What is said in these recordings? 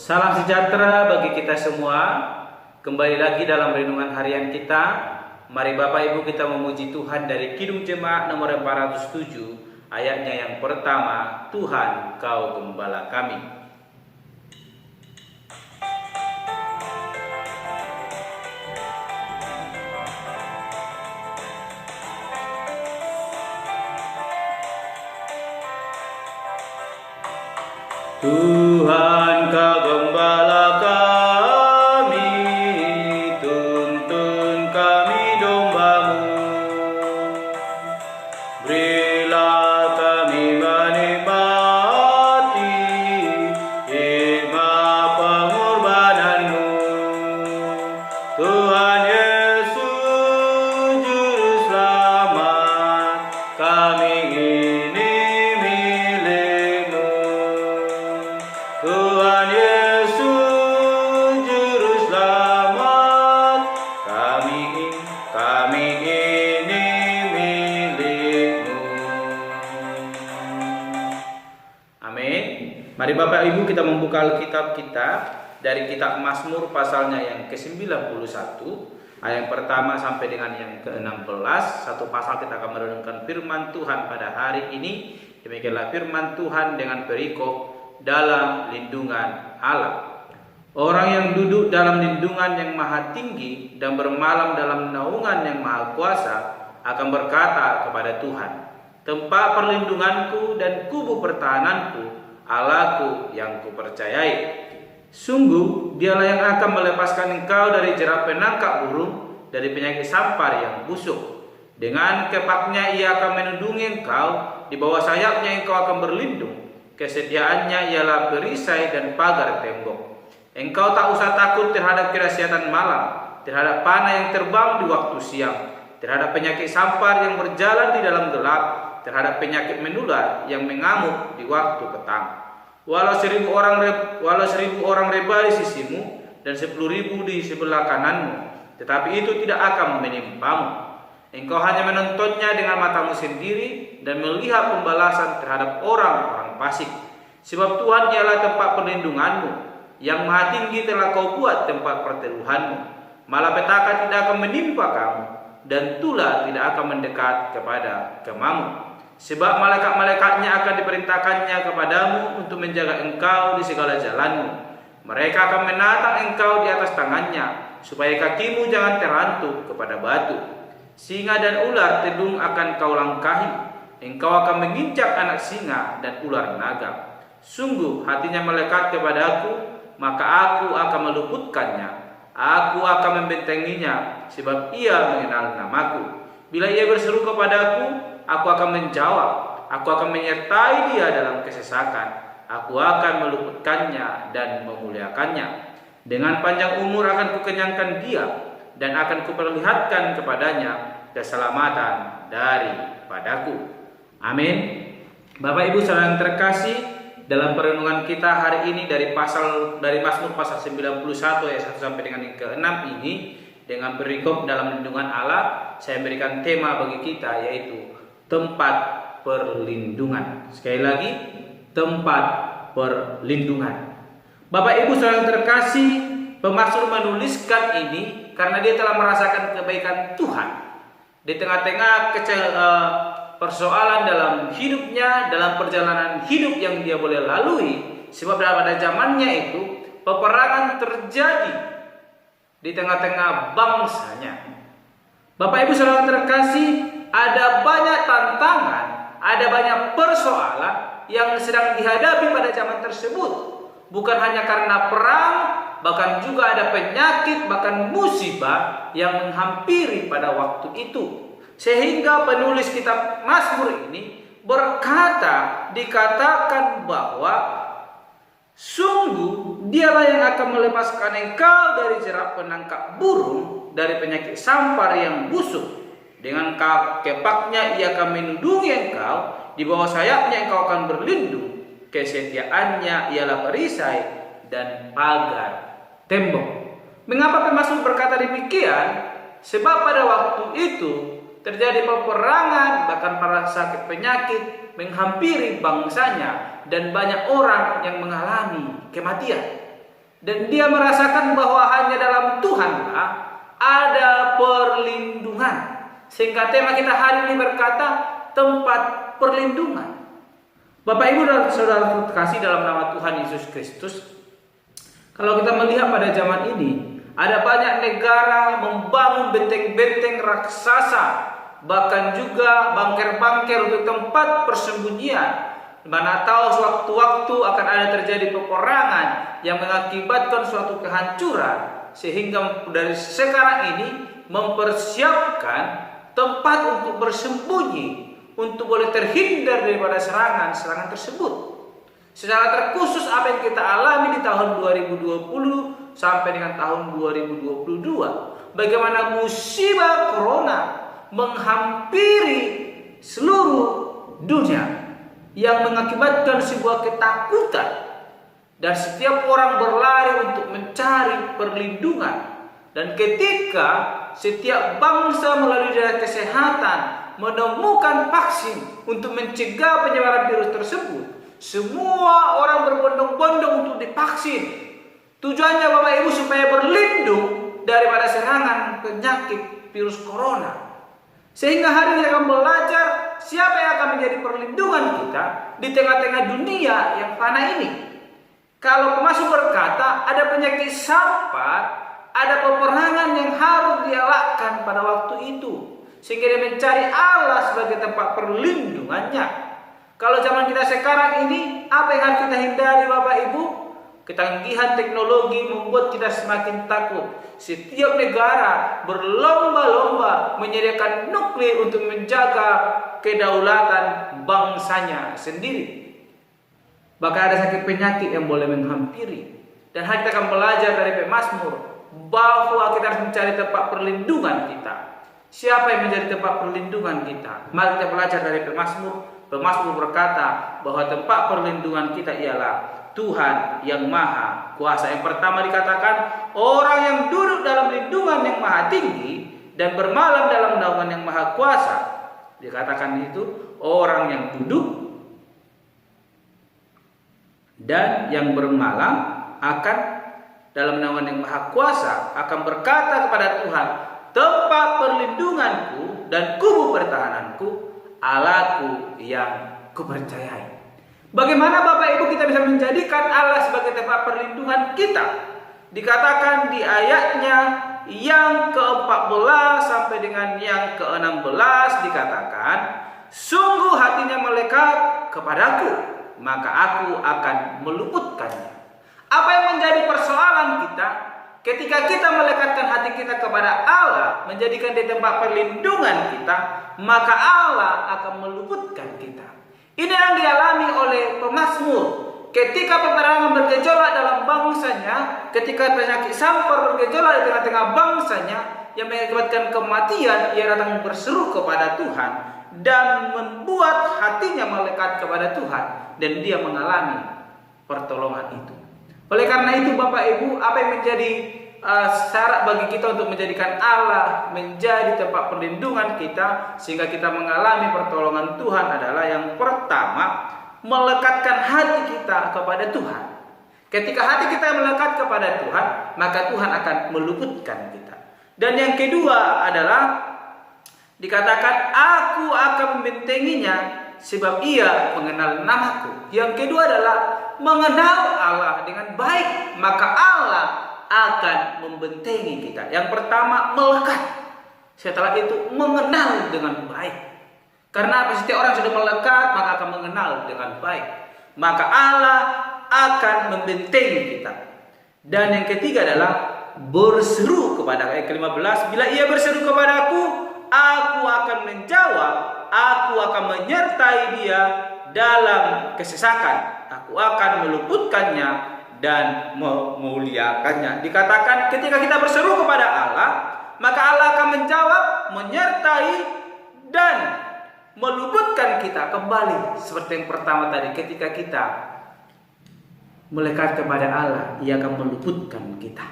Salam sejahtera bagi kita semua. Kembali lagi dalam renungan harian kita. Mari Bapak Ibu kita memuji Tuhan dari Kidung Jemaat nomor 407, ayatnya yang pertama, Tuhan Kau Gembala kami. Tuhan Kau Gembala kami, tuntun kami domba-Mu. Berilah kami menikmati hikmat pengorbanan-Mu. Tuhan Yesus Juru Selamat, kami ini milik-Mu. Tuhan Yesus Juru Selamat, kami ini milik-Mu. Amin. Mari Bapak Ibu kita membuka Alkitab kita dari kitab Mazmur pasalnya yang ke-91, ayat pertama sampai dengan yang ke-16. Satu pasal kita akan merenungkan firman Tuhan pada hari ini. Demikianlah firman Tuhan dengan perikop dalam lindungan Allah. Orang yang duduk dalam lindungan yang maha tinggi dan bermalam dalam naungan yang maha kuasa akan berkata kepada Tuhan, tempat perlindunganku dan kubu pertahananku, Allahku yang kupercayai. Sungguh dialah yang akan melepaskan engkau dari jerat penangkap burung, dari penyakit sampar yang busuk. Dengan kepaknya ia akan melindungi engkau, di bawah sayapnya engkau akan berlindung. Kesediaannya ialah perisai dan pagar tembok. Engkau tak usah takut terhadap kerahsiaan malam, terhadap panah yang terbang di waktu siang, terhadap penyakit sampar yang berjalan di dalam gelap, terhadap penyakit menular yang mengamuk di waktu petang. Walau 1.000 orang rebah di sisimu dan 10.000 di sebelah kananmu, tetapi itu tidak akan menimpamu. Engkau hanya menontonnya dengan matamu sendiri dan melihat pembalasan terhadap orang-orang fasik. Sebab Tuhan ialah tempat perlindunganmu, yang maha tinggi telah kau buat tempat perteduhanmu. Malapetaka tidak akan menimpa kamu, dan tulah tidak akan mendekat kepada kemamu. Sebab malaikat-malaikatnya akan diperintahkannya kepadamu untuk menjaga engkau di segala jalanmu. Mereka akan menatang engkau di atas tangannya, supaya kakimu jangan terantuk kepada batu. Singa dan ular tedung akan kau langkahi. Engkau akan menginjak anak singa dan ular naga. Sungguh hatinya melekat kepadaku, maka aku akan meluputkannya. Aku akan membentenginya, sebab ia mengenal namaku. Bila ia berseru kepadaku, aku akan menjawab. Aku akan menyertai dia dalam kesesakan. Aku akan meluputkannya dan memuliakannya. Dengan panjang umur akan kukenyangkan dia, dan akan kuperlihatkan kepadanya keselamatan daripadaku. Amin. Bapak Ibu saudara yang terkasih, dalam perenungan kita hari ini dari Mazmur pasal 91 ayat 1 sampai dengan yang ke-6 ini, dengan perikop dalam lindungan Allah, saya berikan tema bagi kita, yaitu tempat perlindungan. Sekali lagi, tempat perlindungan. Bapak Ibu saudara yang terkasih, pemazmur menuliskan ini karena dia telah merasakan kebaikan Tuhan di tengah-tengah persoalan dalam hidupnya, dalam perjalanan hidup yang dia boleh lalui. Sebab pada zamannya itu peperangan terjadi di tengah-tengah bangsanya. Bapak Ibu saudara terkasih, ada banyak tantangan, ada banyak persoalan yang sedang dihadapi pada zaman tersebut. Bukan hanya karena perang, bahkan juga ada penyakit, bahkan musibah yang menghampiri pada waktu itu. Sehingga penulis kitab Mazmur ini dikatakan bahwa sungguh dialah yang akan melepaskan engkau dari jerat penangkap burung, dari penyakit sampar yang busuk. Dengan kepaknya ia akan melindungi engkau, di bawah sayapnya engkau akan berlindung. Kesetiaannya ialah perisai dan pagar tembok. Mengapa pemazmur berkata demikian? Sebab pada waktu itu terjadi peperangan, bahkan para sakit penyakit menghampiri bangsanya, dan banyak orang yang mengalami kematian. Dan dia merasakan bahwa hanya dalam Tuhanlah ada perlindungan. Sehingga tema kita hari ini berkata tempat perlindungan. Bapak Ibu dan Saudara terkasih dalam nama Tuhan Yesus Kristus, kalau kita melihat pada zaman ini, ada banyak negara membangun benteng-benteng raksasa, bahkan juga bangker-bangker untuk tempat persembunyian. Mana tahu sewaktu-waktu akan ada terjadi peperangan yang mengakibatkan suatu kehancuran, sehingga dari sekarang ini mempersiapkan tempat untuk bersembunyi, untuk boleh terhindar daripada serangan tersebut. Secara terkhusus apa yang kita alami di tahun 2020 sampai dengan tahun 2022, bagaimana musibah corona menghampiri seluruh dunia yang mengakibatkan sebuah ketakutan, dan setiap orang berlari untuk mencari perlindungan. Dan ketika setiap bangsa melalui dinas kesehatan menemukan vaksin untuk mencegah penyebaran virus tersebut, semua orang berbondong-bondong untuk divaksin. Tujuannya Bapak Ibu supaya berlindung daripada serangan penyakit virus corona. Sehingga hari ini akan belajar siapa yang akan menjadi perlindungan kita di tengah-tengah dunia yang fana ini. Kalau pemasmur berkata ada penyakit sampar, ada peperangan yang harus dielakkan pada waktu itu, sehingga dia mencari Allah sebagai tempat perlindungannya. Kalau zaman kita sekarang ini, apa yang harus kita hindari Bapak Ibu? Ketanggihan teknologi membuat kita semakin takut. Setiap negara berlomba-lomba menyediakan nuklir untuk menjaga kedaulatan bangsanya sendiri. Bahkan ada sakit penyakit yang boleh menghampiri. Dan kita akan belajar dari pemazmur bahwa kita harus mencari tempat perlindungan kita. Siapa yang menjadi tempat perlindungan kita? Mari kita belajar dari pemazmur. Pemazmur berkata bahwa tempat perlindungan kita ialah Tuhan yang Maha Kuasa. Yang pertama dikatakan orang yang duduk dalam lindungan yang maha tinggi dan bermalam dalam naungan yang maha kuasa. Dikatakan itu orang yang duduk dan yang bermalam akan dalam naungan yang maha kuasa akan berkata kepada Tuhan, tempat perlindunganku dan kubu pertahananku, Allahku yang kupercayai. Bagaimana Bapak Ibu kita bisa menjadikan Allah sebagai tempat perlindungan kita? Dikatakan di ayatnya yang ke-14 sampai dengan yang ke-16 dikatakan, sungguh hatinya melekat kepadaku, maka aku akan meluputkannya. Apa yang menjadi persoalan kita? Ketika kita melekatkan hati kita kepada Allah, menjadikan dia tempat perlindungan kita, maka Allah akan meluputkan kita. Ini yang dialami oleh pemazmur. Ketika peperangan bergejolak dalam bangsanya, ketika penyakit sampar bergejolak di tengah-tengah bangsanya yang mengakibatkan kematian, ia datang berseru kepada Tuhan dan membuat hatinya melekat kepada Tuhan, dan dia mengalami pertolongan itu. Oleh karena itu Bapak Ibu, apa yang menjadi syarat bagi kita untuk menjadikan Allah menjadi tempat perlindungan kita sehingga kita mengalami pertolongan Tuhan adalah yang pertama, melekatkan hati kita kepada Tuhan. Ketika hati kita melekat kepada Tuhan, maka Tuhan akan meluputkan kita. Dan yang kedua adalah dikatakan aku akan membentenginya sebab ia mengenal namaku. Yang kedua adalah mengenal Allah dengan baik, maka Allah akan membentengi kita. Yang pertama melekat, setelah itu mengenal dengan baik. Karena setiap orang sudah melekat maka akan mengenal dengan baik, maka Allah akan membentengi kita. Dan yang ketiga adalah berseru kepada, ayat ke-15, bila ia berseru kepadaku, aku akan menjawab, aku akan menyertai dia dalam kesesakan, aku akan meluputkannya dan memuliakannya. Dikatakan ketika kita berseru kepada Allah, maka Allah akan menjawab, menyertai dan meluputkan kita kembali. Seperti yang pertama tadi, ketika kita melekat kepada Allah, ia akan meluputkan kita.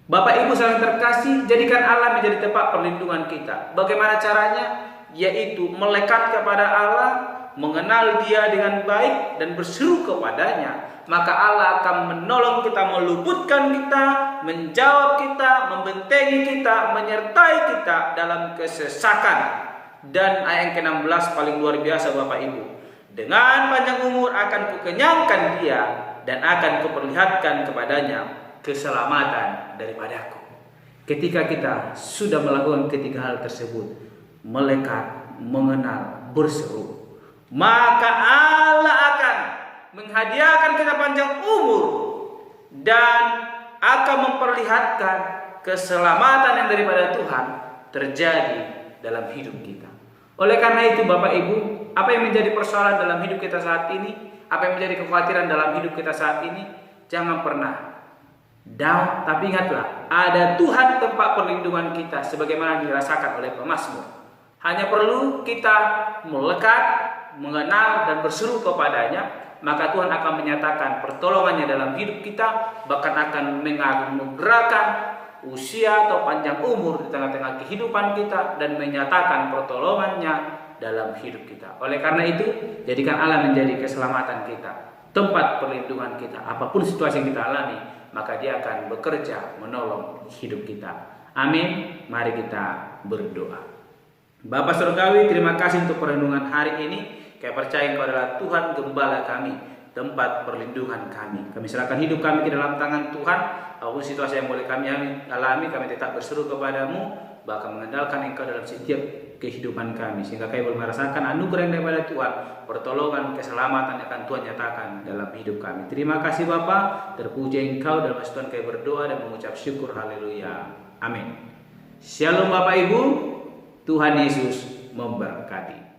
Bapak Ibu saling terkasih, jadikan Allah menjadi tempat perlindungan kita. Bagaimana caranya? Yaitu melekat kepada Allah, mengenal dia dengan baik dan berseru kepadanya, maka Allah akan menolong kita, meluputkan kita, menjawab kita, membentengi kita, menyertai kita dalam kesesakan. Dan ayat yang ke-16 paling luar biasa Bapak Ibu. Dengan panjang umur akan kukenyangkan dia dan akan kuperlihatkan kepadanya keselamatan daripadaku. Ketika kita sudah melakukan ketiga hal tersebut, melekat, mengenal, berseru, maka Allah akan menghadiahkan kita panjang umur dan akan memperlihatkan keselamatan yang daripada Tuhan terjadi dalam hidup kita. Oleh karena itu Bapak Ibu, apa yang menjadi persoalan dalam hidup kita saat ini, apa yang menjadi kekhawatiran dalam hidup kita saat ini, jangan pernah down, tapi ingatlah, ada Tuhan tempat perlindungan kita sebagaimana dirasakan oleh pemazmur. Hanya perlu kita melekat, mengenal dan berseru kepadanya, maka Tuhan akan menyatakan pertolongannya dalam hidup kita, bahkan akan menganugerahkan usia atau panjang umur di tengah-tengah kehidupan kita dan menyatakan pertolongannya dalam hidup kita. Oleh karena itu, jadikan Allah menjadi keselamatan kita, tempat perlindungan kita. Apapun situasi yang kita alami, maka dia akan bekerja menolong hidup kita. Amin. Mari kita berdoa. Bapa Surgawi, terima kasih untuk perlindungan hari ini. Kami percaya Engkau adalah Tuhan Gembala kami, tempat perlindungan kami. Kami serahkan hidup kami ke dalam tangan Tuhan. Apapun situasi yang boleh kami alami, kami tetap berseru kepadamu, bahkan mengandalkan Engkau dalam setiap kehidupan kami, sehingga kami boleh merasakan anugerah yang daripada Tuhan, pertolongan, keselamatan yang akan Tuhan nyatakan dalam hidup kami. Terima kasih Bapa, terpuji Engkau dalam Tuhan kami berdoa dan mengucap syukur. Haleluya. Amin. Shalom Bapak Ibu, Tuhan Yesus memberkati.